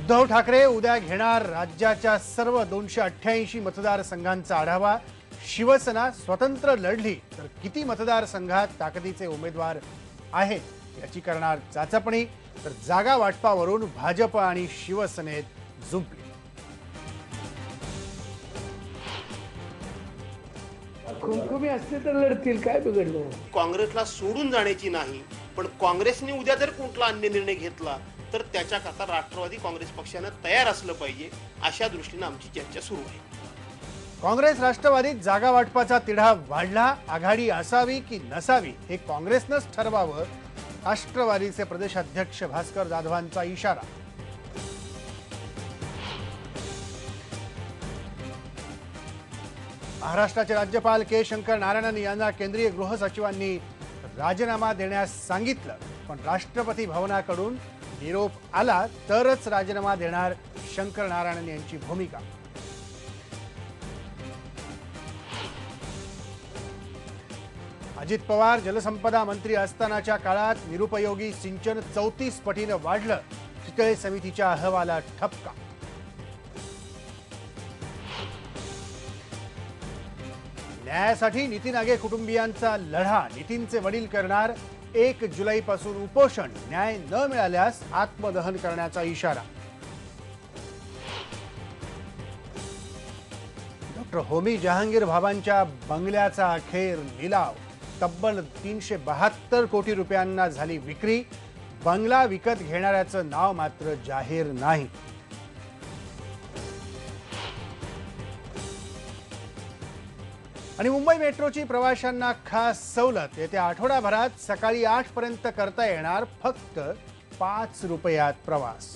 उद्धव ठाकरे उद्या घेणार राज्याच्या सर्व 288 मतदारसंघांचा आढावा। शिवसेना स्वतंत्र लढली तर किती मतदारसंघात ताकदीचे उमेदवार आहेत याची करणार चाचपणी, तर जागा वाटपावरून भाजप आणि शिवसेनेत जुंपली। खुमखुमी असते तर लढतील, काय बिघडलं? काँग्रेसला सोडून जाण्याची नाही, पण काँग्रेसने उद्या जर कोणता अन्य निर्णय घेतला तर त्याच्याकरता राष्ट्रवादी काँग्रेस पक्षानं तयार असलं पाहिजे, अशा दृष्टीने आमची चर्चा सुरू आहे। काँग्रेस राष्ट्रवादीत जागा वाटपाचा तिढा वाढला। आघाडी असावी की नसावी हे काँग्रेसनंच ठरवावं, राष्ट्रवादीचे प्रदेशाध्यक्ष भास्कर जाधवांचा इशारा। महाराष्ट्राचे राज्यपाल के शंकर नारायणन यांना केंद्रीय गृह सचिवांनी राजीनामा देण्यास सांगितलं, पण राष्ट्रपती भवनाकडून निरोप आला तरच राजीनामा देणार शंकर नारायणन यांची भूमिका। अजित पवार जलसंपदा मंत्री असतानाच्या काळात निरुपयोगी सिंचन 34 पटीने वाढलं, चितळे समितीच्या अहवालात ठपका। न्यायासाठी नितीन आगे कुटुंबियांचा लढा, नितीनचे वडील करणार 1 जुलैपासून उपोषण, न्याय न मिळाल्यास आत्मदहन करण्याचा इशारा। डॉक्टर होमी जहांगीर भाबांच्या बंगल्याचा अखेर लिलाव, तब्बल 372 कोटी रुपयांना झाली विक्री, बंगला विकत घेणाऱ्याचं नाव मात्र जाहीर नाही। आणि मुंबई मेट्रोची प्रवाशांना खास सवलत, येत्या आठवडाभरात सकाळी 8 पर्यंत करता येणार फक्त 5 रुपयात प्रवास।